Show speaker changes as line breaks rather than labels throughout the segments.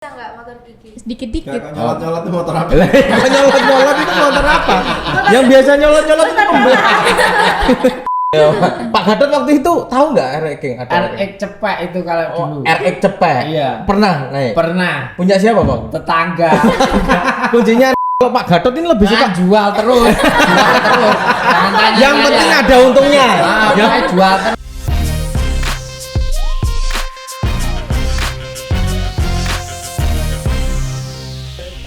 Enggak motor gigi.
Sedikit-dikit.
Nyolot-nyolot itu motor apa?
Nyolot-nyolot itu motor apa? Yang biasa nyolot-nyolot itu Pak Gatot waktu itu tahu nggak RX King?
RX cepet itu kalau dulu.
RX cepet.
Iya.
Pernah naik?
Pernah.
Punya siapa bang?
Tetangga.
Kuncinya kalau Pak Gatot ini lebih suka
jual terus. Jual terus. Jangan tanya.
Yang penting ada untungnya.
Yang jual terus.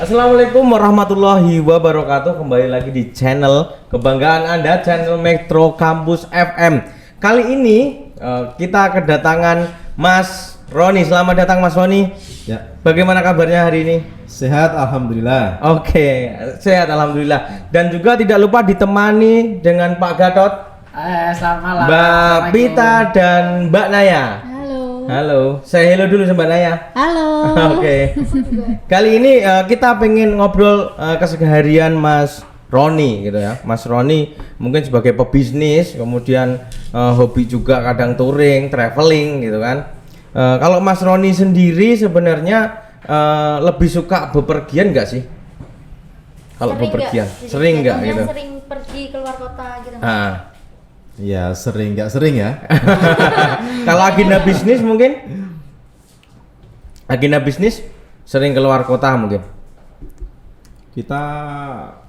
Assalamualaikum warahmatullahi wabarakatuh. Kembali lagi di channel kebanggaan Anda, channel Metro Campus FM. Kali ini kita kedatangan Mas Roni. Selamat datang Mas Roni.
Ya.
Bagaimana kabarnya hari ini?
Sehat, alhamdulillah.
Oke, sehat alhamdulillah. Dan juga tidak lupa ditemani dengan Pak Gatot,
Selamat malam.
Mbak Pita dan Mbak Naya. Halo, saya hello dulu sama Mbak Naya.
Halo.
Oke. Kali ini kita pengen ngobrol keseharian Mas Roni gitu ya. Mas Roni mungkin sebagai pebisnis, kemudian hobi juga kadang touring, traveling gitu kan. Kalau Mas Roni sendiri sebenarnya lebih suka bepergian nggak sih? Kalau bepergian, sering nggak gitu?
Sering pergi keluar kota gitu.
Ya sering nggak sering ya.
Kalau agenda bisnis mungkin? Agenda bisnis sering keluar kota mungkin?
Kita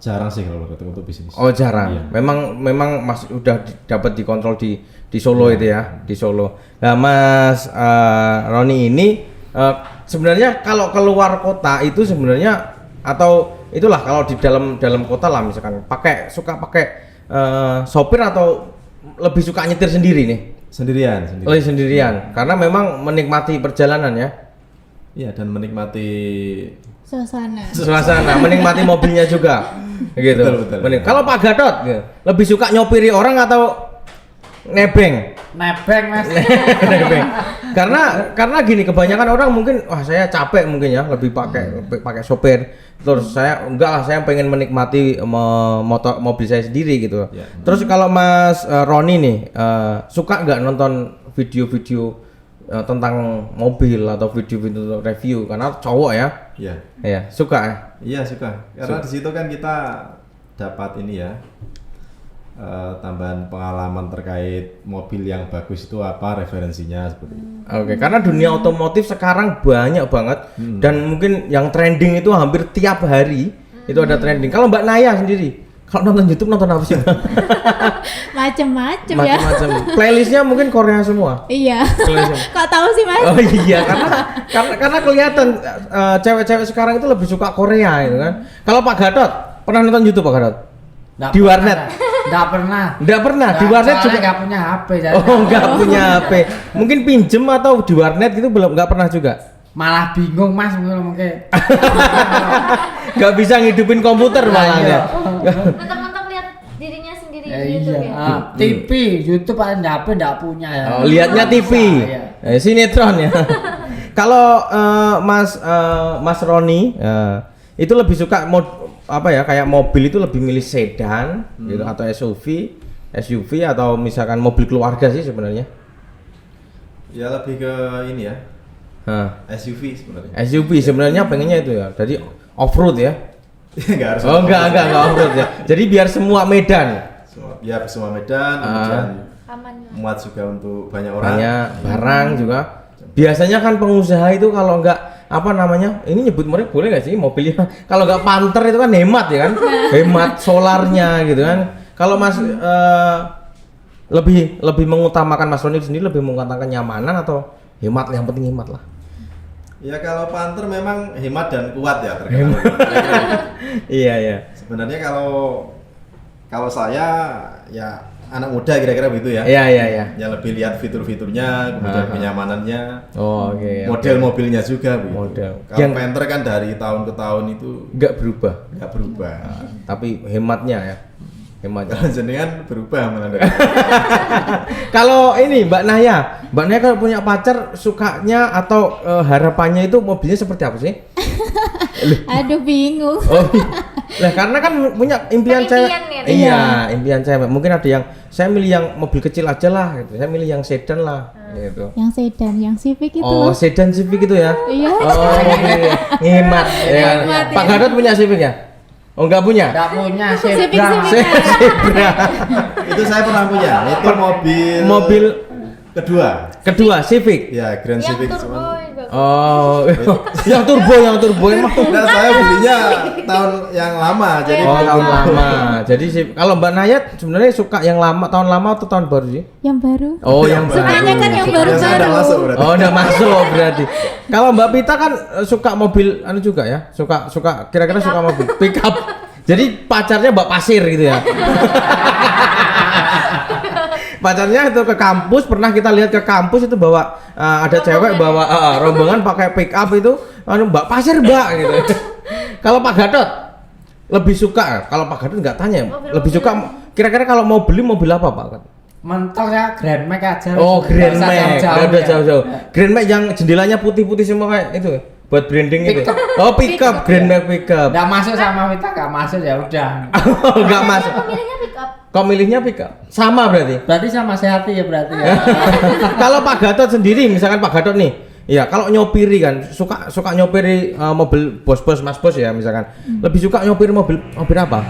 jarang sih kalau untuk bisnis.
Oh jarang.
Iya.
Memang masih udah dapat dikontrol di Solo itu ya, di Solo. Nah Mas Roni ini sebenarnya kalau keluar kota itu sebenarnya atau itulah kalau di dalam kota lah misalkan suka pakai sopir atau lebih suka nyetir sendiri nih?
Sendirian.
Oh sendirian, karena memang menikmati perjalanan ya?
Iya, dan menikmati
Suasana,
menikmati mobilnya juga, gitu.
Betul.
Kalau Pak Gatot, gitu, lebih suka nyopiri orang atau nebeng?
Nebeng mas.
Nebeng. Karena gini, kebanyakan orang mungkin, wah saya capek mungkin ya, lebih pakai sopir. Terus saya enggak lah, saya pengen menikmati mobil saya sendiri gitu.
Ya.
Terus kalau Mas Roni nih suka nggak nonton video-video tentang mobil atau video-video review karena cowok ya?
Iya.
Iya, suka ya?
Iya suka. Karena di situ kan kita dapat ini ya. Tambahan pengalaman terkait mobil yang bagus itu apa, referensinya seperti itu.
Oke, karena dunia otomotif sekarang banyak banget dan mungkin yang trending itu hampir tiap hari itu ada trending. Kalau Mbak Naya sendiri, kalau nonton YouTube nonton apa sih?
macem-macem ya.
Macam-macam. Playlistnya mungkin Korea semua.
Iya. Kok tahu sih mas?
Oh iya, karena kelihatan cewek-cewek sekarang itu lebih suka Korea gitu kan. Kalau Pak Gatot pernah nonton YouTube Pak Gatot? Di warnet?
Nggak pernah.
Nggak pernah. Di warnet juga
nggak punya HP.
Oh nggak punya HP. Mungkin pinjem atau di warnet gitu belum, nggak pernah juga.
Malah bingung mas mungkin.
Nggak bisa ngidupin komputer malah ya.
Mentang-mentang lihat dirinya sendiri di YouTube ya.
TV, YouTube ada HP nggak punya ya.
Oh, lihatnya TV. Sinetron ya. Kalau Mas Roni itu lebih suka kayak mobil itu lebih milih sedan gitu atau SUV atau misalkan mobil keluarga sih sebenarnya?
Ya lebih ke ini ya. SUV sebenarnya.
SUV sebenarnya pengennya itu ya. Jadi off-road ya.
Enggak harus.
Oh enggak off-road ya. Jadi biar semua medan.
Semua medan, kemudian
Aman.
muat juga untuk banyak orang.
Banyak barang juga. Biasanya kan pengusaha itu kalau enggak ini nyebut merek boleh nggak sih mobilnya? Kalau nggak Panther itu kan hemat ya kan, hemat solarnya gitu kan. Kalau Mas lebih mengutamakan Mas Roni sendiri lebih mengutamakan kenyamanan atau hemat? Yang penting hemat lah.
Ya kalau Panther memang hemat dan kuat ya
Hemat. Iya.
Sebenarnya kalau saya ya anak muda kira-kira begitu ya.
Iya.
Yang lebih lihat fitur-fiturnya, kemudian kenyamanannya.
Oh, oke.
Model mobilnya juga begitu.
Model.
Kalau Panther kan dari tahun ke tahun itu
nggak berubah. Tapi hematnya ya.
Kalau jenengan berubah malah.
Kalau ini Mbak Naya kalau punya pacar sukanya atau harapannya itu mobilnya seperti apa sih?
Aduh bingung.
Oh, lah karena kan punya impian cewek.
Impian ya,
Iya, impian cewek. Mungkin ada yang saya milih yang mobil kecil aja lah gitu. Saya milih yang sedan lah gitu.
Yang sedan, yang Civic itu
Oh,
loh.
sedan Civic itu ya?
Iya.
Oh, ngehemat ya.
Ngehemat,
Pak
ya.
Gadot punya Civic ya? Oh, enggak punya?
Enggak punya
Civic,
Zebra.
Civic.
Zebra.
Itu saya pernah punya. Itu
Mobil
kedua
Civic.
ya, Grand
Yang
Civic.
turbo
cuman-
itu.
Oh, yang turbo emang.
Nah, saya belinya tahun yang lama, jadi
Oh, tahun lama. Jadi sih kalau Mbak Nayat sebenarnya suka yang lama, tahun lama atau tahun baru sih?
Yang baru.
Oh, yang
Sukanya
baru.
kan yang
Yang saya udah
baru-baru.
masuk berarti.
Oh, udah masuk berarti. Kalau Mbak Pita kan suka mobil anu juga ya? Suka kira-kira suka mobil pick up. Jadi pacarnya Mbak Pasir gitu ya. Pacarnya itu ke kampus, pernah kita lihat ke kampus itu bawa ada cewek bawa rombongan pakai pick up itu anu Mbak Pasir Mbak gitu. Kalau Pak Gatot lebih suka, kalau Pak Gatot nggak tanya, lebih suka kira-kira kalau mau beli mobil apa Pak Gatot?
Mentok ya Grand Max aja.
Oh, Grand
Nggak usah
Max.
jauh-jauh
Udah
ya.
jauh-jauh. Grand Max yang jendelanya putih-putih semua kayak itu buat branding itu.
Pickup.
Oh, pickup, Grand Max pickup.
Nggak masuk sama Vita, nggak masuk ya udah.
Enggak masuk.
Pemilihnya pick up.
Kok milihnya pickup? Sama berarti.
Berarti sama Sehati ya berarti ya.
Kalau Pak Gatot sendiri, misalkan Pak Gatot nih, ya kalau nyopiri kan suka nyopiri mobil bos-bos, mas bos ya misalkan. Lebih suka nyopiri mobil apa?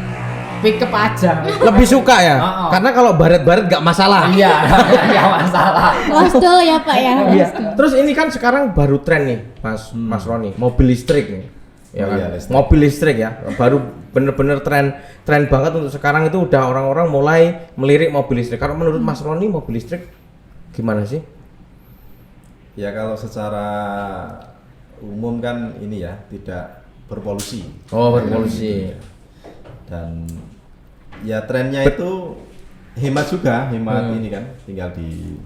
Pick up aja.
Lebih suka ya?
Oh.
Karena kalau baret-baret nggak masalah.
Iya, nggak masalah.
Wasdol ya Pak ya.
Iya.
Wasdol.
Terus ini kan sekarang baru tren nih, Mas Roni, mobil listrik nih. Ya
Oh
kan?
iya, listrik.
Mobil listrik ya. Baru bener-bener tren banget untuk sekarang itu udah orang-orang mulai melirik mobil listrik. Kalau menurut Mas Roni mobil listrik gimana sih?
ya kalau secara umum kan ini ya tidak berpolusi.
Oh, berpolusi.
Dan ya trennya itu hemat juga, hemat ini kan tinggal di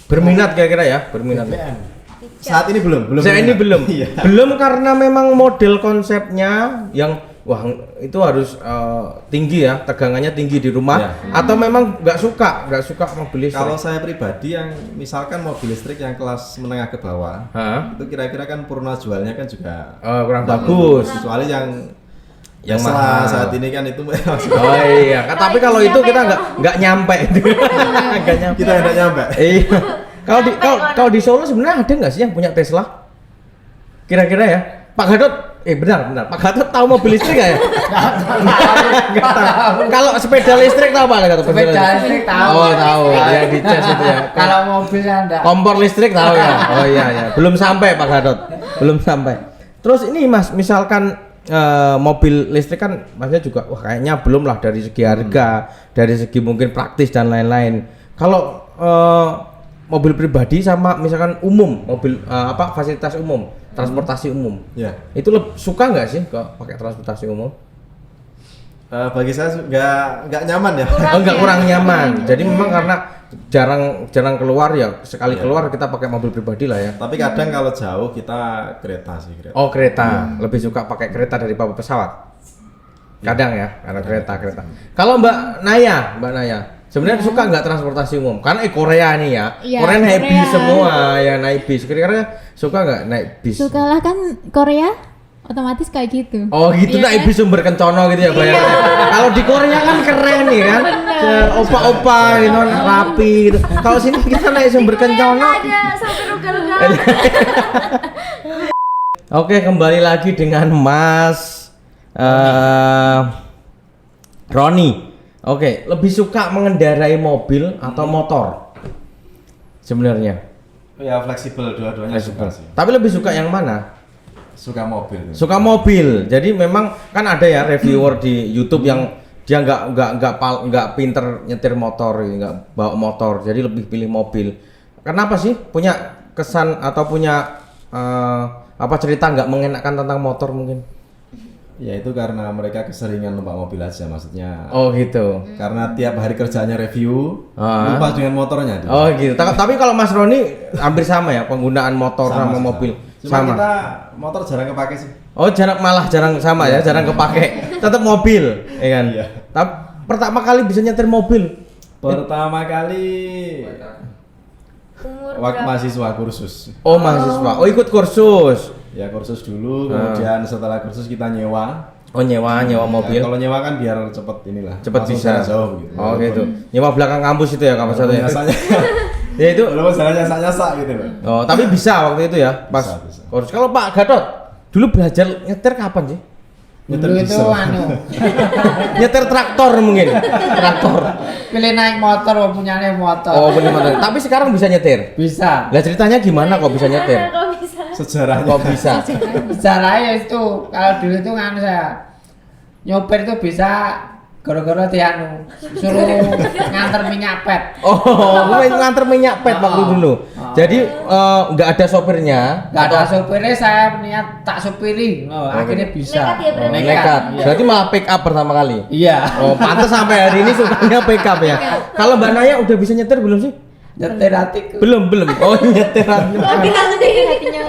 Berminat kira-kira ya? Berminat.
BBM.
saat ini belum
Saya ini belum.
Iya.
Belum karena memang model konsepnya yang wah itu harus tinggi ya, tegangannya tinggi di rumah
Iya.
atau memang nggak suka mobil listrik.
Kalau saya pribadi yang misalkan mobil listrik yang kelas menengah ke bawah,
Hah?
itu kira-kira kan purna jualnya kan juga
Kurang bagus.
kecuali yang
Yang
Tesla
mahal.
saat ini kan itu
Oh iya, tapi kalau itu kita nggak nyampe itu. Nggak nyampe.
kita tidak nyampe.
Iya. Kalau di Solo sebenarnya ada nggak sih yang punya Tesla? Kira-kira ya, Pak Gatot. Benar. Pak Gatot tahu mobil listrik nggak ya? Nggak tahu. Kalau sepeda listrik tahu Pak Gatot?
Sepeda listrik tahu.
Oh tahu, yang di cas itu ya.
Kalau mobilnya enggak.
Kompor listrik tahu ya? Oh iya, belum sampai Pak Gatot, belum sampai. Terus ini Mas, misalkan mobil listrik kan Masnya juga, wah kayaknya belum lah dari segi harga, dari segi mungkin praktis dan lain-lain. Kalau mobil pribadi sama misalkan umum, mobil fasilitas umum, transportasi umum,
Ya.
itu suka nggak sih kok pakai transportasi umum?
Bagi saya nggak nyaman ya.
Enggak kurang nyaman. Jadi memang karena jarang keluar ya, sekali
Iya.
keluar kita pakai mobil pribadi lah ya.
Tapi kadang kalau jauh kita kereta sih kereta.
Oh kereta, lebih suka pakai kereta daripada pesawat. Kadang ya, karena kereta. Kalau Mbak Naya, sebenarnya suka nggak transportasi umum? Karena Korea nih ya,
Iya,
Korea naik
Korea.
bis semua, ya naik bis. Kira-kira suka nggak naik bis?
Sukalah kan Korea otomatis kayak gitu.
Oh gitu,
Iya
naik
kan?
bis sumber kencono gitu ya bayarnya. Kalau di Korea kan keren nih kan, opa-opa gitu, rapi gitu. Kalau sini kita naik sumber kencono.
Ada sampai ugal-ugalan.
Oke, kembali lagi dengan Mas Roni. Oke, lebih suka mengendarai mobil atau motor? Sebenarnya.
Ya fleksibel dua-duanya suka sih.
Tapi lebih suka yang mana?
Suka mobil.
Suka mobil. Jadi memang kan ada ya reviewer di YouTube yang dia nggak pinter nyetir motor, nggak bawa motor. Jadi lebih pilih mobil. Kenapa sih? Punya kesan atau punya cerita nggak mengenakan tentang motor mungkin?
Ya itu karena mereka keseringan numpak mobil aja maksudnya.
Oh gitu.
Karena tiap hari kerjanya review, lupa dengan motornya.
Oh gitu. Tapi kalau Mas Roni hampir sama ya penggunaan motor sama mobil.
Cuma
Sama.
kita motor jarang kepake sih.
Oh jarang sama ya, jarang kepake. Tetap mobil, ya kan?
Iya.
Tapi pertama kali bisa nyetir mobil.
Pertama kali
Umur
waktu
berapa?
mahasiswa kursus.
Oh mahasiswa. Oh ikut kursus.
Ya kursus dulu, kemudian setelah kursus kita nyewa.
Oh nyewa mobil.
Kalau nyewa kan biar cepet inilah.
Cepet
langsung
bisa.
jalan jauh gitu.
Oh gitu. Nyewa belakang kampus itu ya kampus satu ya.
Biasanya.
Ya itu.
Walaupun jalannya nyasa gitu loh.
Oh tapi bisa waktu itu ya pas.
Bisa.
Kalau Pak Gatot dulu belajar nyetir kapan sih?
Dulu itu
diesel.
Nyetir traktor mungkin. Traktor.
pilih naik motor, punyanya motor.
Oh benar benar. Tapi sekarang bisa nyetir.
Bisa.
Lah ceritanya gimana kok bisa nyetir?
Kok bisa?
Sejarahnya.
Kok bisa?
Caranya itu kalau dulu itu kan saya nyopir itu bisa gara-gara tianu suruh nganter minyak pet.
Oh, nganter minyak pet waktu dulu. Jadi nggak ada sopirnya.
Nggak ada sopirnya, saya niat tak sopiri. Akhirnya bisa.
Nekat ya berarti?
Nekat.
Iya.
Berarti malah pick up pertama kali.
Iya.
Oh, pantas sampai hari ini sukanya pick up ya. Kalau Mbak Naya udah bisa nyetir belum sih?
Nyetir hatiku.
Belum. Oh, nyetir.
Tapi kalau dari hatinya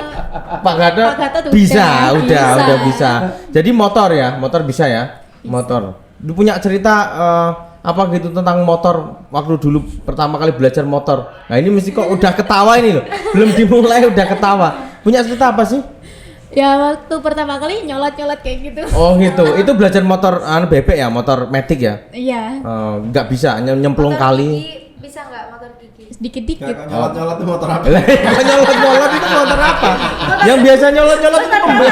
Pak Gatot
Pak Gatot
bisa,
udah
udah bisa. Jadi motor ya, motor bisa ya. Motor. Lu punya cerita apa gitu tentang motor waktu dulu pertama kali belajar motor. Nah, ini mesti kok udah ketawa ini loh. Belum dimulai udah ketawa. Punya cerita apa sih?
ya waktu pertama kali nyolot-nyolot kayak gitu.
Oh gitu. Itu belajar motor bebek ya, motor matic ya?
Iya,
Nggak bisa nyemplung
Motor
kali.
gigi bisa nggak motor gigi?
sedikit-dikit.
Nyolot-nyolot tuh motor apa?
Lah, kalau nyolot-nyolot itu motor apa? Yang biasa nyolot-nyolot itu pembeli.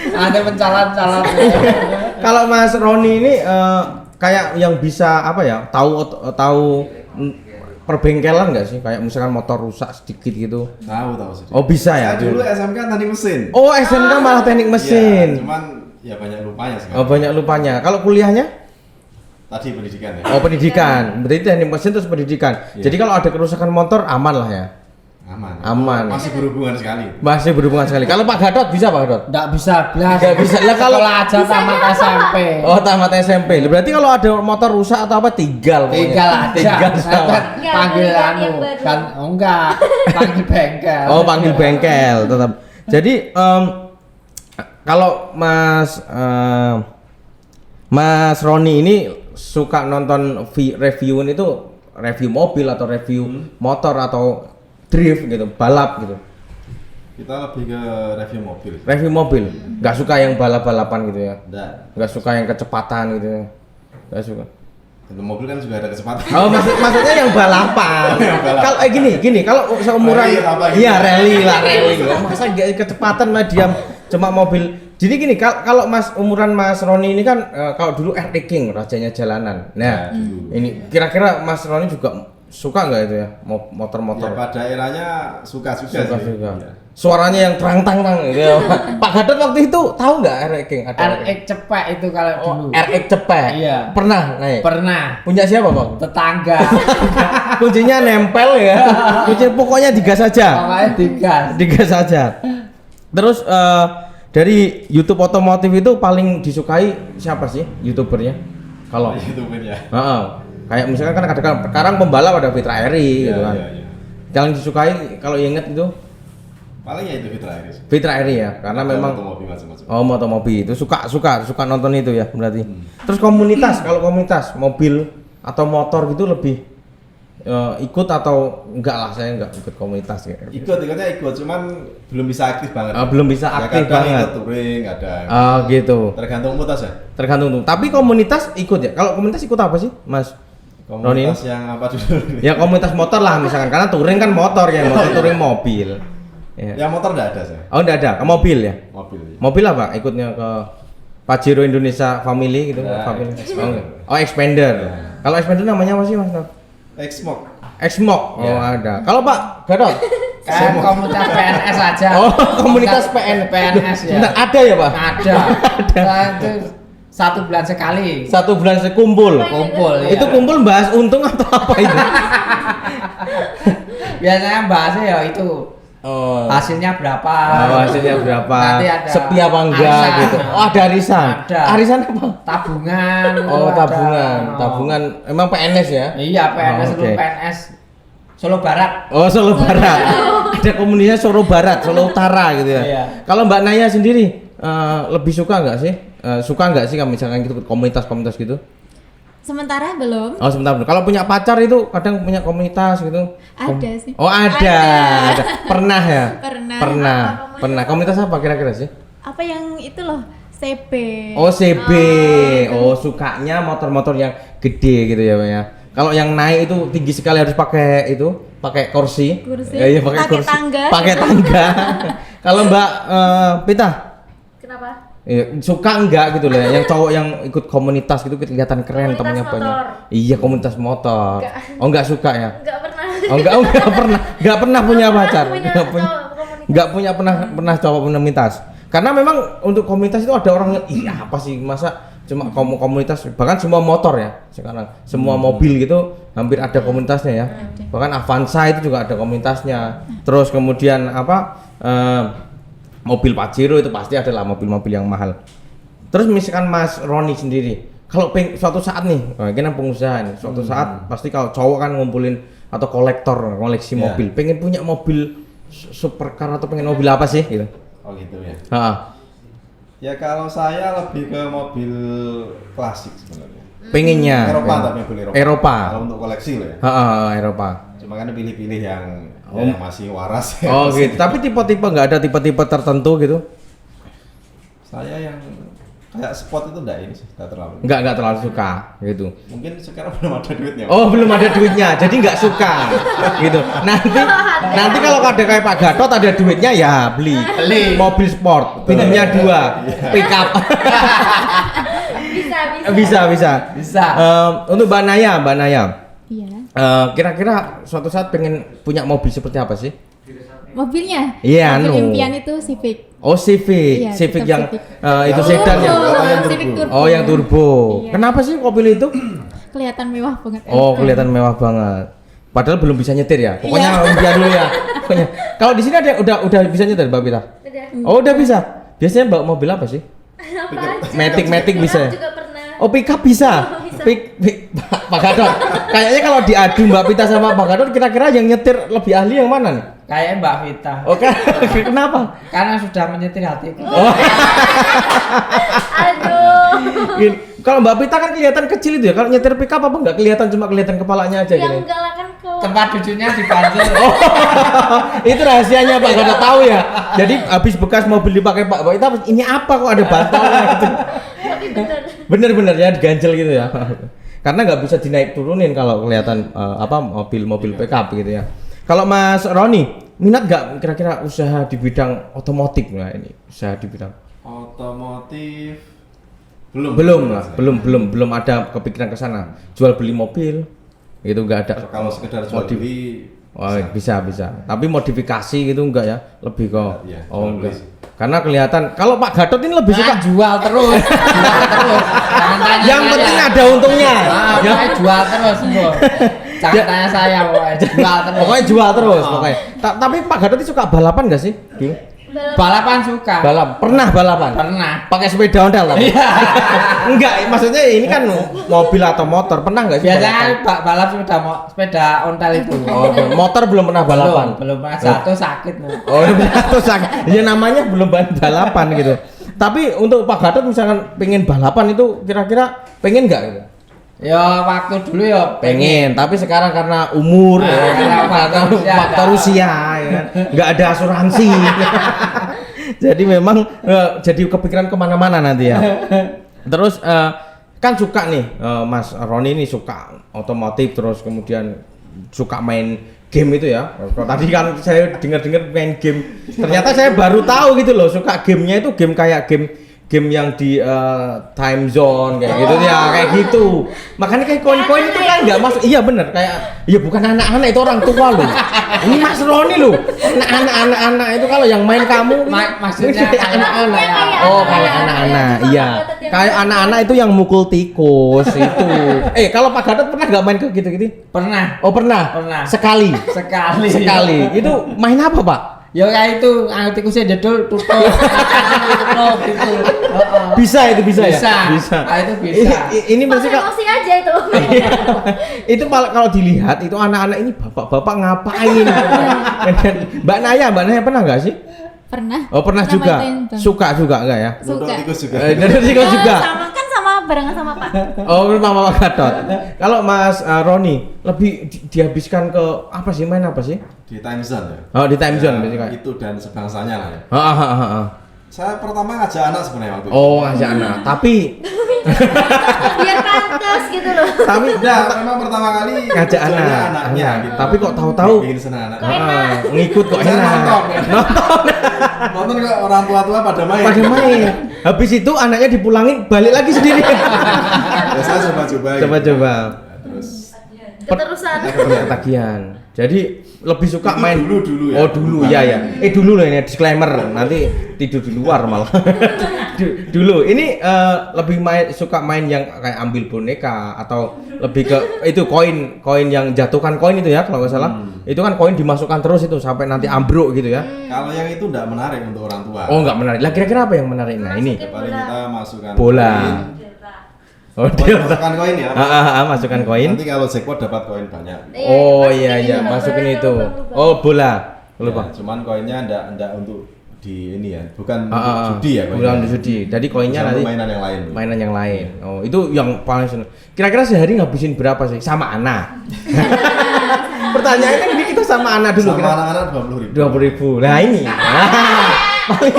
Ada pencalan-calan.
Kalau Mas Roni ini kayak yang bisa apa ya? Tahu perbengkelan nggak sih? Kayak misalkan motor rusak sedikit gitu.
Tahu sih.
Oh bisa ya?
Saya dulu SMK teknik mesin.
Oh SMK malah teknik mesin.
Ya, cuman ya banyak lupanya sekarang.
Oh banyak lupanya. Kalau kuliahnya?
Tadi pendidikan ya.
Oh pendidikan. Berarti teknik mesin terus pendidikan.
Iya.
Jadi kalau ada kerusakan motor aman lah ya. Aman.
Masih berhubungan sekali.
Masih berhubungan sekali. Kalau Pak Gatot bisa Pak Gatot?
Nggak bisa belas.
Nggak bisa. Lah kalau
aja tamat SMP.
Oh tamat SMP. Berarti kalau ada motor rusak atau apa tinggal pokoknya.
Tinggal aja.
Tinggal sama.
Nggak,
Panggil
ganti
anu
yang baru.
kan enggak, panggil bengkel.
Oh panggil bengkel tetap. Jadi kalau Mas Roni ini suka nonton review itu review mobil atau review motor atau drift gitu, balap gitu.
Kita lebih ke review mobil.
Review mobil, nggak suka yang balap-balapan gitu ya,
Nggak.
nggak suka yang kecepatan gitu ya, nggak suka.
Untuk mobil kan juga ada kecepatan.
Oh maksudnya yang balapan.
Yang balapan.
Kalau gini kalau seumuran,
Rally apa gitu.
iya rally. Masa nggak kecepatan mah diam cuma mobil. Jadi gini kalau umuran Mas Roni ini kan kalau dulu RT King rajanya jalanan. Nah
dulu.
ini kira-kira Mas Roni juga suka nggak itu ya motor-motor?
Ya, pada eranya suka juga sih. Iya.
Suaranya yang terang-tang gitu ya. Pak Gatot waktu itu tahu nggak RX King? Ada
RX cepet itu kalau dulu.
RX cepet.
Iya.
Pernah naik?
Pernah.
Punya siapa Bang?
Tetangga.
Kuncinya nempel ya. Kuncinya pokoknya digas saja.
Pokoknya digas.
Digas saja. Terus dari YouTube otomotif itu paling disukai siapa sih YouTubernya? Kalau
YouTuber ya.
kayak misalkan kan kadang sekarang pembalap ada Fitra Eri gitu kan.
Iya.
Yang disukai kalau inget itu
Paling ya itu Fitra Iris.
Fitra Eri ya, karena memang
mobil macam-macam.
oh motomobil itu suka nonton itu ya berarti. Terus komunitas, kalau komunitas mobil atau motor gitu lebih ikut atau enggak lah, saya enggak ikut komunitas ya.
Ikutnya ikut, cuman belum bisa aktif banget.
Belum bisa aktif
kadang
banget.
ikut touring, ada.
Gitu.
Tergantung mutas ya.
Tergantung tuh. Tapi komunitas ikut ya. Kalau komunitas ikut apa sih, Mas?
Komunitas yang apa dulu?
Ya komunitas motor lah misalkan, karena touring kan motor ya, motor touring mobil. Ya.
Yang motor enggak ada saya.
Oh, enggak ada, ke mobil ya.
Mobil. Ya.
Mobil apa? Ikutnya ke Pajero Indonesia Family gitu,
Nah,
Family.
Expander.
Oh, Expander. Kalau Expander namanya apa sih, Mas?
Exmog.
Exmog. Oh,
Ya.
ada. Kalau Pak Gatot?
Kayak komunitas PNS aja.
Oh, komunitas
PNS ya.
Bentar, ada ya, Pak?
Ada. Itu 1 bulan sekali.
1 bulan sekumpul.
Kumpul.
Itu
ya.
kumpul bahas untung atau apa itu?
Biasanya bahasnya ya itu
Oh.
hasilnya berapa.
Hasilnya berapa?
Nanti ada
Sepi apa enggak
arisan.
gitu. Oh, ada arisan.
Ada.
Arisan apa?
Tabungan.
Oh,
itu
tabungan.
ada.
Tabungan emang PNS ya?
Iya, PNS
Oh,
itu
oke.
PNS Solo Barat.
Oh, Solo Barat. Ada komunitasnya Solo Barat, Solo Utara gitu ya.
Iya.
Kalau Mbak Naya sendiri lebih suka nggak sih? Suka nggak sih kalau misalkan gitu komunitas-komunitas gitu?
Sementara belum.
Oh, sebentar. Kalau punya pacar itu kadang punya komunitas gitu.
Ada sih.
Oh, ada. Pernah ya?
Pernah.
Pernah. Komunitas apa kira-kira sih?
Apa yang itu loh, CB.
Oh CB, oh sukanya motor-motor yang gede gitu ya Pak ya. Kalau yang naik itu tinggi sekali harus pakai itu, pakai kursi. Iya pakai
Pakai
kursi.
tangga.
Pakai tangga. Kalau Mbak Pita,
Kenapa?
suka enggak gitu loh, yang cowok yang ikut komunitas gitu kelihatan keren,
Komunitas
temennya
motor.
banyak. Iya komunitas motor.
Enggak.
Oh enggak suka ya?
Enggak pernah.
Oh enggak pernah punya pacar. Enggak punya.
cowok komunitas.
Nggak punya pernah cowok komunitas karena memang untuk komunitas itu ada orang iya apa sih masa cuma komunitas bahkan semua motor ya sekarang semua mobil gitu hampir ada komunitasnya ya bahkan Avanza itu juga ada komunitasnya terus kemudian apa mobil Pajero itu pasti adalah mobil-mobil yang mahal terus misalkan Mas Roni sendiri kalau suatu saat nih kita pengusaha nih suatu saat pasti kalau cowok kan ngumpulin atau koleksi mobil pengen punya mobil supercar atau pengen mobil apa sih gitu?
Oh gitu ya.
Ya
kalau saya lebih ke mobil klasik sebenarnya.
pengennya.
Eropa tapi mobil Eropa.
Eropa.
Kalau untuk koleksi loh ya.
Eropa.
Cuma kan pilih-pilih yang yang masih waras.
Oh gitu. Tapi tipe-tipe nggak ada tipe-tipe tertentu gitu?
Saya yang kayak sport itu enggak ini sih, enggak terlalu.
Nggak terlalu suka gitu.
Mungkin sekarang belum ada duitnya.
Oh belum ada duitnya, jadi nggak suka gitu. Nanti kalau ada kayak Pak Gatot ada duitnya ya beli mobil sport, pintunya 2, pick up. bisa. Untuk Mbak Naya.
Iya.
Kira-kira suatu saat pengen punya mobil seperti apa sih?
Mobilnya?
Iya,
mobil impian itu Civic.
Oh Civic,
Iya,
Civic
tetap
yang
Civic.
itu sedan ya.
Civic Turbo.
Oh yang turbo.
Iya.
Kenapa sih mobil itu?
Kelihatan mewah banget.
Oh kelihatan mewah banget. Padahal belum bisa nyetir ya. Pokoknya impian dulu ya. Pokoknya. Kalau di sini ada udah bisa nyetir Mbak Pita?
Udah.
Oh udah bisa. Biasanya bawa mobil apa sih?
Apa aja?
Matic bisa.
Aku juga pernah.
Oh pick up bisa.
Bisa.
Pak Gadot. Kayaknya kalau diadu Mbak Pita sama Pak Gadot kira-kira yang nyetir lebih ahli yang mana nih?
Kayak Mbak Vita.
Oke. Kenapa?
Karena sudah menyetir hatiku.
Oh.
Aduh.
Kalau Mbak Pita kan kelihatan kecil itu ya. Kalau nyetir pick up apa enggak kelihatan cuma kelihatan kepalanya aja
Yang
gini.
enggak lah kan kok.
Tempat duduknya dibanjir.
Oh, itu rahasianya Pak Gadot tahu ya. Jadi habis bekas mobil dipakai Pak Pita ini apa kok ada bantalnya gitu.
Tapi bener.
Bener-bener ya diganjel gitu ya. Karena nggak bisa dinaik turunin kalau kelihatan mobil pickup gitu ya. Kalau Mas Roni minat nggak kira-kira usaha di bidang otomotif nah ini usaha di bidang
Otomotif
belum ada kepikiran ke sana jual beli mobil gitu nggak ada.
kalau sekedar jual beli
bisa tapi modifikasi gitu enggak ya lebih kok
Iya,
enggak karena kelihatan kalau Pak Gatot ini lebih suka
Jual terus. Jangan tanya
yang
saya.
penting ada untungnya
Ya jual terus, Bro. Jangan tanya saya, pokoknya jual terus.
pokoknya jual terus pokoknya tapi Pak Gatot itu suka balapan nggak sih dulu
Balapan suka.
pernah balapan
Pernah.
pakai sepeda ontel tapi enggak maksudnya ini kan mobil atau motor pernah nggak sih
Biasanya balap sepeda ontel itu.
balapan? Motor belum pernah balapan
Belum pernah jatuh sakit.
oh terus ya namanya belum balapan gitu tapi untuk Pak Gatot misalkan pengen balapan itu kira-kira pengen nggak gitu
Ya waktu dulu ya
pengen tapi sekarang karena umur
karena
faktor usia ya kan? Nggak ada asuransi jadi memang jadi kepikiran kemana-mana nanti ya terus kan suka nih Mas Roni ini suka otomotif terus kemudian suka main game itu ya tadi kan saya dengar-dengar main game ternyata saya baru tahu gitu loh suka gamenya itu game kayak game yang di time zone kayak gitu ya kayak gitu makanya kayak koin-koin itu kan nggak masuk iya bener kayak ya bukan anak-anak itu orang tua loh ini Mas Roni loh anak-anak itu kalau yang main kamu
maksudnya
kayak anak-anak
kayak
oh
anak-anak.
kayak anak-anak
Itu
iya
Pak Gatot yang
kayak
main.
anak-anak itu yang mukul tikus itu kalau Pak Gatot pernah nggak main ke gitu-gitu
pernah
oh pernah sekali itu main apa Pak
Ya kayak itu tikusnya jadul tutup gitu.
bisa ya
Bisa.
Ah,
itu bisa.
ini
Pas
berarti
emosi aja itu.
itu kalau dilihat itu anak-anak ini bapak-bapak ngapain Mbak Naya pernah nggak sih
Pernah.
oh pernah
Sama
juga
itu.
suka enggak ya
Suka.
tikus juga.
juga
Sama barengan sama Pak.
oh sama Pak Gatot kalau Mas Roni lebih dihabiskan ke apa sih main apa sih
Di time zone ya.
oh di time zone
Ya,
biasanya kayak
itu dan sebangsanya lah ya.
ah.
Saya pertama ngajak anak sebenarnya waktu itu.
Oh, ngajak anak. Tapi
Biar pantas gitu loh.
Enggak, memang pertama kali
ngajak
tujuannya
anak.
anaknya gitu.
Tapi kok tahu-tahu
bikin senang anak.
ngikut kok
Saya
enak.
nonton. Nonton kok orang tua-tua pada main.
Pada main. Habis itu anaknya dipulangin balik lagi sendiri.
Ya, saya coba-coba. gitu.
Coba-coba.
Terus
Keterusan.
Ketagihan. Jadi lebih suka
Itu
main
dulu ya.
Oh, dulu ya ya. Dulu loh ini disclaimer. Nanti tidur di luar malah. Dulu ini lebih suka main yang kayak ambil boneka atau lebih ke itu koin yang jatuhkan koin itu ya kalau nggak salah. Itu kan koin dimasukkan terus itu sampai nanti ambruk gitu ya.
kalau yang itu enggak menarik untuk orang tua.
Oh, nggak menarik. Lah kira-kira apa yang menarik? Nah, ini
Paling kita masukkan
bola.
koin.
Oh, dia
Masukkan koin ya.
masukkan koin.
Nanti kalau jackpot dapat koin banyak.
Oh iya iya, masukin itu. Oh, bola. Lupa.
Ya, cuman koinnya enggak untuk di ini ya, bukan
Ah,
judi ya koinnya.
bukan judi. Jadi koinnya
Bisa
nanti
mainan yang lain.
mainan yang lain. Oh, itu yang paling seneng. Kira-kira sehari ngabisin berapa sih sama anak? Pertanyaannya ini kita sama anak dulu.
Sama anak-anak 20.000.
20.000. Nah ini. Paling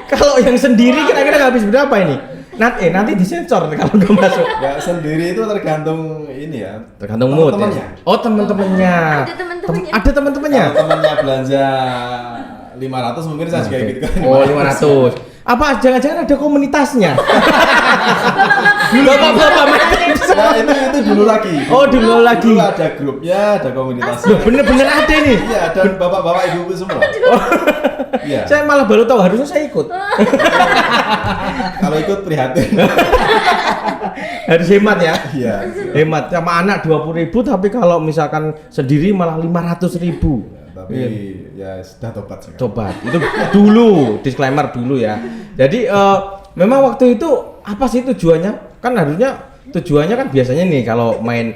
kalau yang sendiri kira-kira habis berapa ini? Nanti disensor kalau nggak masuk.
Ya sendiri itu tergantung ini ya.
Tergantung mood.
Teman-temannya.
Ya? Oh, teman-temannya.
Ada teman-temannya.
Ada teman-temannya.
Kalau temannya belanja 500 mungkin saya juga gitu kan.
Oh, 500. Apa jangan-jangan ada komunitasnya? Bapak-bapak
Ya itu dulu lagi.
Oh, dulu lagi.
Dulu ada grupnya, ada komunitasnya.
Loh, bener-bener ada nih.
Iya, ada bapak-bapak ibu-ibu semua. Iya.
Saya malah baru tahu, harusnya saya ikut.
Kalau ikut prihatin.
Harus hemat ya.
Iya.
Hemat sama anak 20.000 tapi kalau misalkan sendiri malah 500.000.
Tapi ya sudah tobat sekarang.
Coba itu dulu disclaimer dulu ya. Jadi memang waktu itu apa sih tujuannya? Kan harusnya tujuannya kan biasanya nih kalau main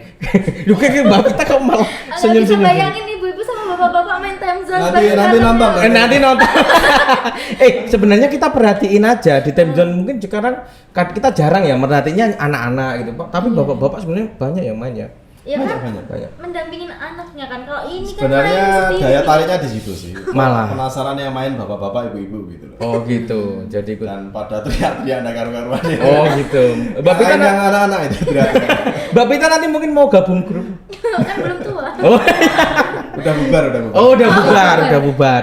lu kayak Mbak Pita kok malah senyum-senyum.
Bayangin ibu-ibu sama bapak-bapak main time zone.
Nanti nonton.
Nanti nonton. Sebenarnya kita perhatiin aja di time zone mungkin sekarang kita jarang ya merhatinya anak-anak gitu Pak. Tapi bapak-bapak sebenarnya banyak yang main ya.
Ya kan
Banyak.
mendampingin anaknya kan. Kalau ini kan
Sebenarnya
main sendiri.
daya tariknya di situ sih.
Malah.
Penasaran yang main bapak-bapak ibu-ibu gitu loh.
Oh gitu. Jadi ikut.
Dan pada teriak-teriak ada karu-karuan.
Oh gitu. Mbak Pita
yang anak-anak itu teriak-teriak.
Mbak Pita nanti mungkin mau gabung grup.
Kan belum tua.
Oh.
Udah bubar.
Oh, udah bubar.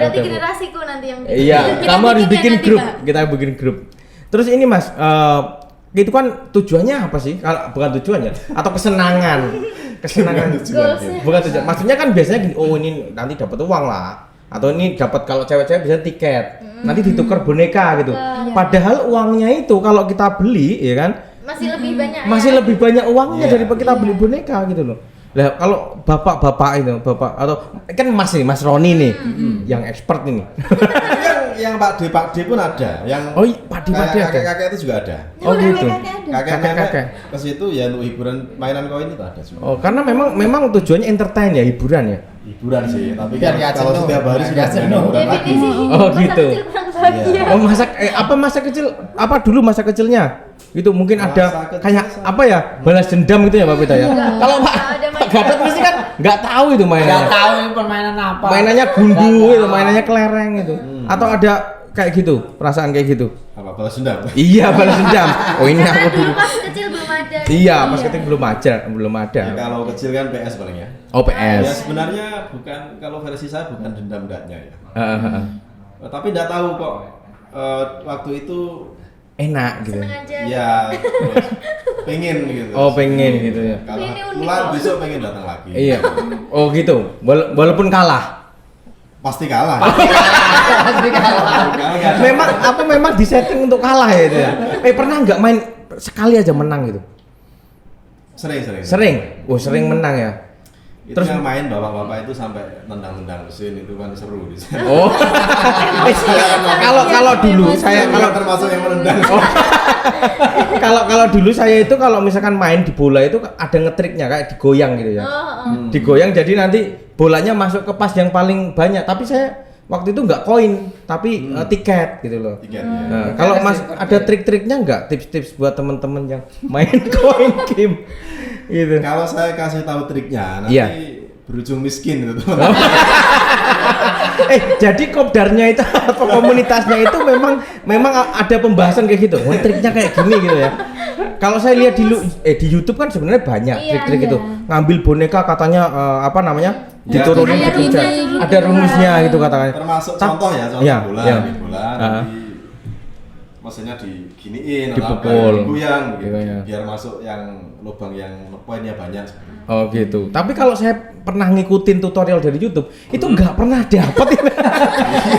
Berarti
Udah
generasiku nanti yang
Iya,
Kita
kamu harus
bikin
bikin
nanti,
grup.
Pak.
Kita bikin grup. Terus ini Mas, itu kan tujuannya apa sih? Kalau bukan tujuannya atau kesenangan. Kesenangan.
Goalsnya.
Bukan tujuan. Maksudnya kan biasanya gini, oh ini nanti dapat uang lah. Atau ini dapat kalau cewek-cewek bisa tiket. Nanti ditukar boneka gitu. Padahal uangnya itu kalau kita beli ya kan
masih lebih banyak.
masih
ya.
lebih banyak uangnya
Iya.
daripada kita beli boneka gitu loh. Lah kalau bapak-bapak itu, bapak atau kan Mas nih, Mas Roni nih yang expert ini.
yang Pak D pun ada. Yang
Oh, Pak D ada.
kakek-kakek itu juga ada.
Oh gitu.
Kakek-kakek
Kakek.
ke situ ya untuk hiburan mainan koin itu ada juga.
Oh, karena memang tujuannya entertain ya, hiburan ya.
Hiburan sih, tapi
Biar
kan
nggak
kalau
jenuh.
setiap hari
Biar
sudah
nggak
jadi
jenuh.
hiburan lagi.
Definisi
Oh,
masa
gitu.
kecil kurang bahagia.
Oh, masa kecil apa dulu masa kecilnya? Itu mungkin
Masa
ada
kecil
kayak
saya-
apa ya? Balas dendam gitu ya Pak Pita ya.
Enggak,
Kalau Pak
enggak ada mainan.
Gatot pasti kan nggak tahu itu
Nggak
mainannya.
tahu ini permainan apa.
Mainannya gundu itu, mainannya kelereng itu. Atau ada kayak gitu, perasaan kayak gitu.
Apa balas dendam?
Iya, balas dendam. Oh, ini aku
Dulu
dulu.
pas kecil belum ada.
Iya, pas ketika belum ada.
Ya, kalau kecil kan PS paling ya.
Oh,
Ya
PS.
sebenarnya bukan, kalau versi saya bukan dendam enggaknya ya.
Heeh.
Tapi enggak tahu kok waktu itu
Enak gitu.
Seneng aja.
ya terus pengen gitu.
Oh, pengen gitu ya.
Kalau
Ini unik
pulang
loh.
besok pengen datang lagi.
Iya. Oh gitu. Walaupun kalah.
Pasti kalah.
Memang disetting untuk kalah ya itu ya. Pernah nggak main sekali aja menang gitu?
Sering.
Sering. Oh, sering menang ya.
Itu
Terus-
yang main bapak-bapak itu sampai tendang-tendang mesin itu kan seru di sana.
Oh. Kalau dulu saya
Kalau
kalau
termasuk yang menendang.
kalau dulu saya itu kalau misalkan main di bola itu ada ngetriknya kayak digoyang gitu ya. Digoyang jadi nanti bolanya masuk ke pas yang paling banyak. Tapi saya waktu itu nggak koin, tapi tiket gitu loh.
Tiket ya.
Nah, kalau Mas ada trik-triknya nggak? Tips-tips buat teman-teman yang main koin game gitu.
Kalau saya kasih tahu triknya nanti
Iya.
berujung miskin gitu teman.
Jadi kopdarnya itu atau komunitasnya itu memang ada pembahasan kayak gitu. Oh, triknya kayak gini gitu ya. Kalau saya lihat di YouTube kan sebenarnya banyak
Iya,
trik-trik itu. Ngambil boneka katanya apa namanya?
Ya,
Diturunin
kayak
ke hujan.
gini,
Ada rumusnya gitu katanya.
Termasuk
Tap-
contoh ya, contoh
Iya,
bola,
iya.
ambil bola, nanti mesinnya diginiin
Dipukul.
digoyang gitu,
Gitu ya.
biar masuk yang lubang yang poinnya banyak.
Oh gitu. Tapi kalau saya pernah ngikutin tutorial dari YouTube, itu nggak pernah dapet.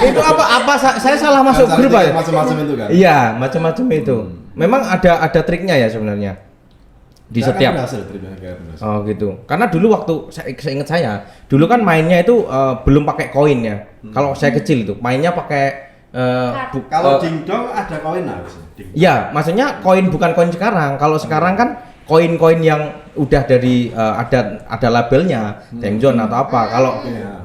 Itu apa saya salah masuk
Kan
grup
cari
aja.
macam-macam itu kan.
Iya, macam-macam itu. Memang ada triknya ya sebenarnya di
Nggak akan
setiap.
berhasil, triknya nggak akan berhasil.
Oh gitu. Karena dulu waktu saya ingat dulu kan mainnya itu belum pakai koin ya. Kalau saya kecil itu mainnya pakai
Kalau dingdong ada koin harusnya. Dingdong.
ya, maksudnya koin bukan koin sekarang. Kalau sekarang kan koin-koin yang udah dari ada labelnya, Dengjon atau apa.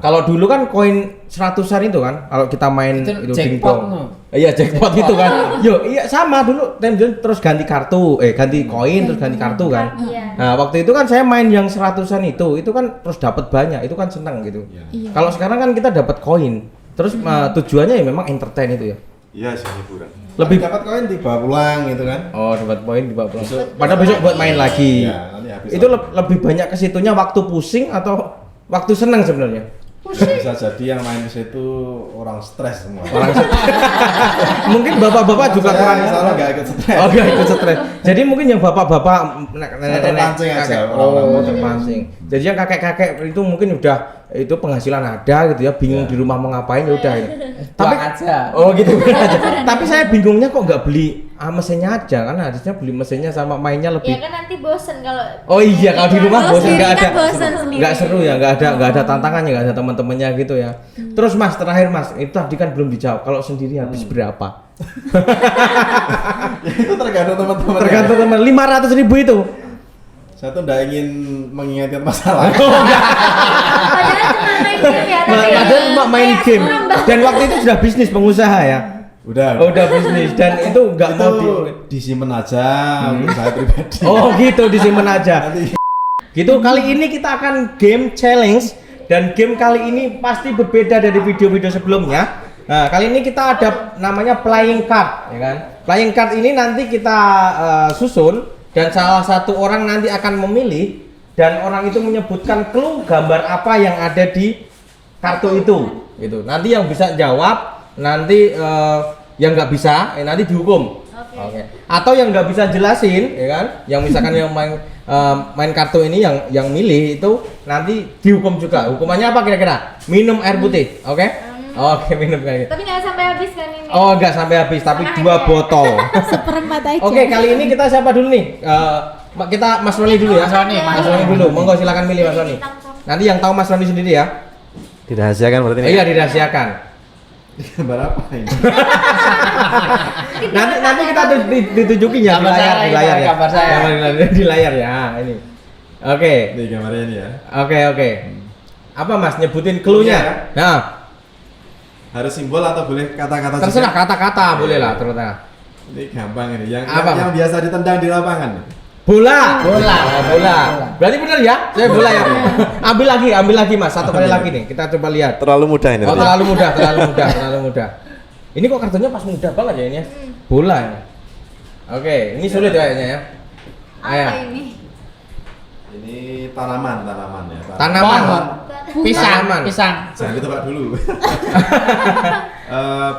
Kalau dulu kan koin 100-an itu kan, kalau kita main
Itu
itu
jackpot,
dingdong.
no?
Iya, jackpot itu kan. Yo, iya sama dulu Dengjon terus ganti kartu, ganti koin terus ganti kartu kan.
Iya.
Nah, waktu itu kan saya main yang 100-an itu kan terus dapat banyak, itu kan seneng gitu.
Iya.
Iya.
Kalau sekarang kan kita dapat koin. Terus tujuannya ya memang entertain itu ya.
Iya sih hiburan.
Lebih-
dapat koin dibawa pulang gitu kan.
Oh, dapat poin dibawa pulang.
Besok-
Padahal besok buat main lagi.
Iya, nanti habis.
Itu lebih banyak ke situnya waktu pusing atau waktu senang sebenarnya.
bisa jadi yang main di situ orang stres semua.
Mungkin bapak-bapak juga
Saya
kurang.
misalnya nggak ikut stres.
Oh, nggak ikut stres. Jadi mungkin yang bapak-bapak, nenek-nenek,
terpancing aja,
kakek,
orang-orang
oh,
muda.
terpancing. Jadi yang kakek-kakek itu mungkin udah itu penghasilan ada gitu ya, bingung
Ya.
di rumah mau ngapain ya udah. Gitu.
Buang aja.
Oh gitu aja. Tapi saya bingungnya kok nggak beli mesinnya aja, kan harusnya beli mesinnya sama mainnya lebih.
Ya kan nanti bosen kalau.
Oh iya, kalau di rumah
Kalau
bosan nggak
sendiri
ada,
kan bosan sendiri.
nggak seru ya, nggak ada tantangannya, nggak ada teman-temannya gitu ya. Terus Mas terakhir Mas, itu tadi kan belum dijawab. Kalau sendiri habis berapa?
Ya, itu tergantung teman-teman.
Tergantung teman 500.000 itu.
Saya tuh nggak ingin mengingatkan masalah.
Padahal cuma main game ya. tapi
Padahal cuma main
kayak
game.
kurang banget.
Dan waktu itu sudah bisnis pengusaha ya.
Udah.
Oh, udah bisnis dan itu nggak
itu
mau di.
disimpan aja untuk saya pribadi.
Oh gitu disimpan aja.
Nanti
Gitu kali ini kita akan game challenge dan game kali ini pasti berbeda dari video-video sebelumnya. Nah, kali ini kita ada namanya playing card, ya kan? Playing card ini nanti kita susun dan salah satu orang nanti akan memilih dan orang itu menyebutkan clue gambar apa yang ada di kartu itu. Gitu. Nanti yang bisa jawab, nanti yang nggak bisa, nanti dihukum.
Oke.
Atau yang nggak bisa jelasin, ya kan? Yang misalkan yang main kartu ini yang milih itu nanti dihukum juga. Hukumannya apa kira-kira? Minum air putih, oke? Oke, minum kayak gitu.
Tapi nggak sampai habis kan ini.
Oh, nggak sampai habis, tapi
Setengah
2
aja.
botol.
Seperempat aja.
Oke, kali ini kita siapa dulu nih? Kita Mas Roni dulu ya.
Mas Roni,
Mas Roni dulu. Monggo silakan milih Mas Roni. Nanti yang tahu Mas Roni sendiri ya.
dirahasiakan berarti
Iya, dirahasiakan.
gambar apa ini?
Nanti kita ditunjukin ya di
Gambar
layar,
saya,
di layar ya.
gambar saya.
Di layar ya, ini. Oke.
Ini gambarnya ini ya.
Oke. Apa Mas nyebutin clue-nya?
Iya.
Nah,
Harus simbol atau boleh kata-kata
terserah
juga?
kata-kata boleh lah, terserah.
Ini gampang ini. Yang
Apa,
yang
Mas?
biasa ditendang di lapangan.
Bola.
Bola.
Oh, bola. Berarti benar ya? Saya bola ya. Ambil lagi Mas, satu kali lagi nih. Kita coba lihat.
Terlalu mudah ini.
Oh, terlalu mudah. Ini kok kartunya pas mudah banget ya ini ya. Bola ya. Oke, ini sulit kayaknya ya. Ayo.
Apa ini?
Ini tanaman ya.
Tanaman.
Pohon. Pisang,
Tanaman.
pisang.
Jangan ditebak dulu.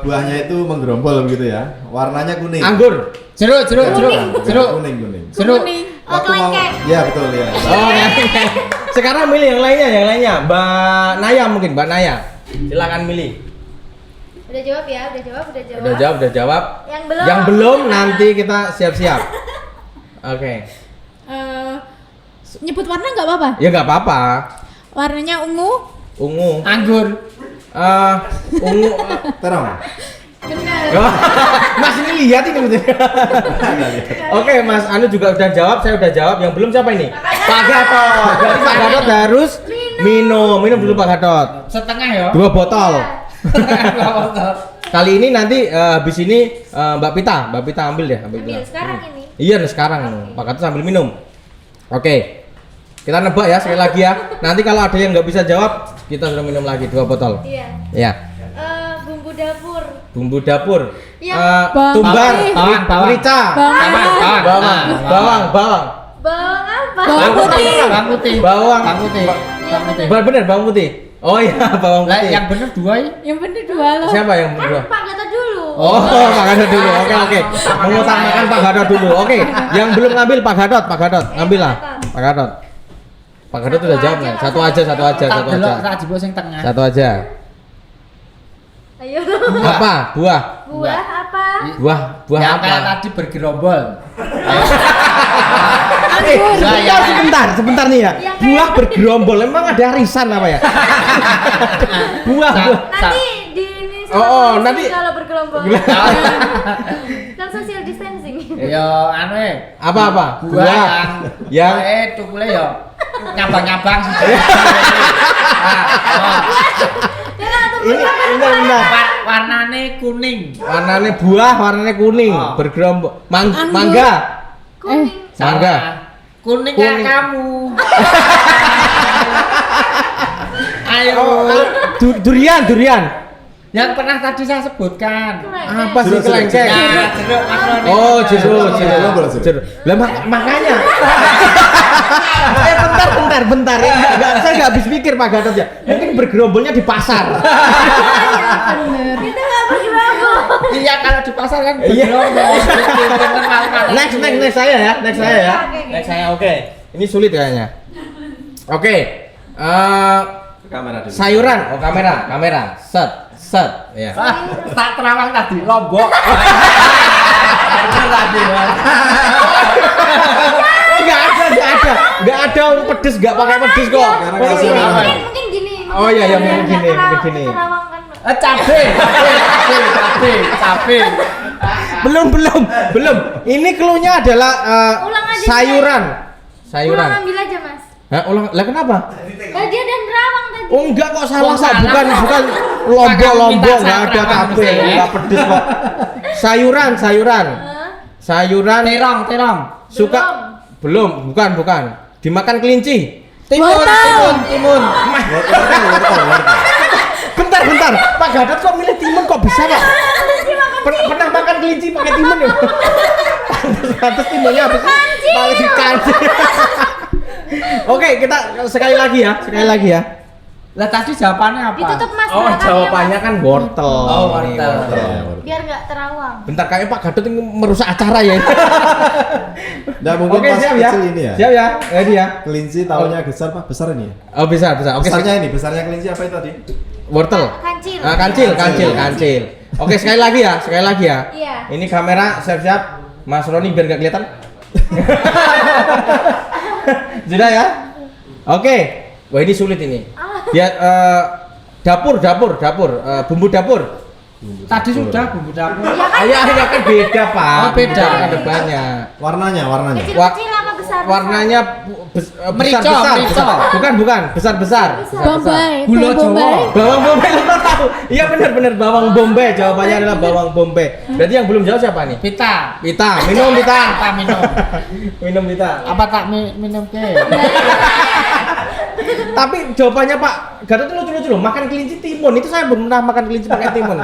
Buahnya itu menggerombol begitu ya. Warnanya kuning.
Anggur.
Jeruk.
Kuning.
Jeruk.
Oh, kelengkeng.
Ya betul ya.
Oh, sekarang milih yang lainnya. Mbak Naya mungkin, Mbak Naya. Silakan milih.
Udah jawab ya, udah jawab.
Udah jawab.
Yang belum.
Nanti kita siap-siap. Oke.
Nyebut warna nggak apa-apa?
Ya nggak apa-apa.
Warnanya ungu.
Ungu.
Anggur.
Ungu.
Terang.
Benar.
Mas ini lihat ini betul. Oke, Mas Anu juga udah jawab, saya udah jawab. Yang belum siapa ini? Pak Gatot. Berarti Pak Gatot harus minum dulu Pak Gatot.
Setengah ya.
2 botol. Kali ini nanti habis ini Mbak Pita ambil deh,
Ambil sekarang ini.
Iya, nih sekarang Pak Gatot sambil minum. Oke. Kita nebak ya sekali lagi ya. Nanti kalau ada yang nggak bisa jawab, kita sudah minum lagi 2 botol.
Iya.
Ya.
Bumbu dapur.
Bumbu dapur.
Yang
Tumbar,
bawang, bawang.
merica,
Bawang.
bawang.
Bawang apa?
Bawang putih.
Bawang putih.
Bawang.
Bawang putih. Bawang putih.
Bener bawang putih. Oh iya, bawang
Lah
putih.
yang bener 2 ya.
Yang bener 2 loh.
Siapa yang berdua?
Pak Gatot dulu.
Oh, Pak Gadot dulu. Oke. Mengutamakan Pak Gadot dulu. Oke. Yang belum ngambil Pak Gadot. Ngambil lah. Pak Gadot. Pak Gadot udah jawab nih. Satu aja.
Tak delok tak jebuk sing tengah.
Satu aja.
Ayo.
Apa? Buah.
Buah apa?
Buah
Yang
apa?
kayak tadi bergerombol.
Sebentar nih ya.
Yang
Buah bergerombol. Emang ada arisan apa ya? Buah.
Nanti di ini
nanti.
kalau bergelombol. Kan social distancing.
Ya anu
Apa?
buah yang tukule ya nyabang-nyabang sih.
Ini benar.
Warnane kuning.
Warnanya buah, warnanya kuning,
Oh.
bergerombol.
Anggur.
Mangga.
Kuning.
Mangga.
Kuning kayak
Kuning.
kamu. Ayo.
Durian.
Yang pernah tadi saya sebutkan.
Apa sih
Jeruk,
kelengkeng?
Ya, jeruk makroni.
Oh, jeruk. Lah makanya. Bentar. Saya nggak habis pikir Pak Gatot ya. Mungkin bergerombolnya di pasar.
Kita nggak bergelombol.
Iya kalau di pasar kan
Iya.
bergerombol.
Next saya ya.
Oke.
Next saya oke. Ini sulit kayaknya. Oke.
Kamera dulu.
Sayuran. Oh, kamera. Set. Ya.
Tak terawang tadi Lombok.
Enggak ada pedes, enggak pakai pedes kok.
Karena kasih nama.
Mungkin gini.
Oh, iya,
mungkin
mungkin gini,
Kerawang-
mungkin gini.
Kerawang kan.
Cabe.
Belum. Ini cluenya adalah
Ulang aja,
sayuran.
Pulang ambil aja mas.
Hah, ulang. Lah kenapa?
Dia dan Kerawang tadi.
Oh enggak kok salah
Oh,
Pak.
salah,
Bukan
Pak.
lombok
Minta
enggak ada
Kerawang
kafe,
mesti, ya.
enggak pedes kok. Sayuran.
Hah?
Sayuran
Terong.
suka belum, bukan. Dimakan kelinci.
Timun.
Bentar. Pak Gadot kok milih timun kok bisa, Pak? Pernah makan kelinci pakai timun ya? Pantes timunnya apa sih? Kancil. Oke, kita sekali lagi ya.
Lah tadi jawabannya apa?
Ditutup mas.
Oh,
belakangnya,
jawabannya
Mas.
kan wortel.
Oh,
Ini
wortel.
Biar nggak terawang.
Bentar, kayaknya Pak Gadot ini merusak acara ya.
Nah, mungkin
Oke,
pas
siap ya.
kecil ini ya.
Siap ya. Ready ya.
Kelinci tahunya besar Pak, besar ini ya.
Oh, bisa. Oke,
Besarnya kelinci apa itu tadi?
wortel.
Kancil.
Kancil. Oke, sekali lagi ya.
Iya.
Ini kamera siap-siap. Mas Roni biar gak kelihatan. Sudah ya? Oke. Wah, ini sulit ini. Dia dapur, bumbu dapur.
Tadi sudah bumbu dapur.
Ayo kan beda, Pak.
Oh, beda.
Ada banyak.
Warnanya.
Kecil-kecil apa besar?
Warnanya
Merica.
besar. Bukan, besar.
Bombay.
Gula
Teh Bombay.
Jawa.
Bawang bombay lo tahu. Iya benar bawang bombay. Jawabannya adalah bawang bombay. Berarti yang belum jawab siapa nih?
Pita.
Minum Pita.
Apa minum?
Minum Pita.
Apa tak minum ke?
Tapi jawabannya Pak Gatot itu lucu loh. Makan kelinci timun. Itu saya belum pernah makan kelinci pakai timun.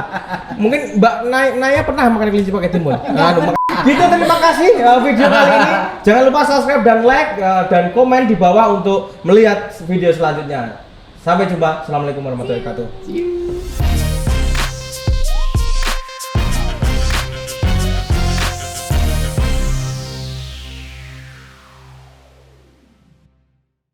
Mungkin Mbak Naya pernah makan kelinci pakai timun. Gitu, terima kasih video kali ini. Jangan lupa subscribe dan like dan komen di bawah untuk melihat video selanjutnya. Sampai jumpa. Assalamualaikum warahmatullahi wabarakatuh.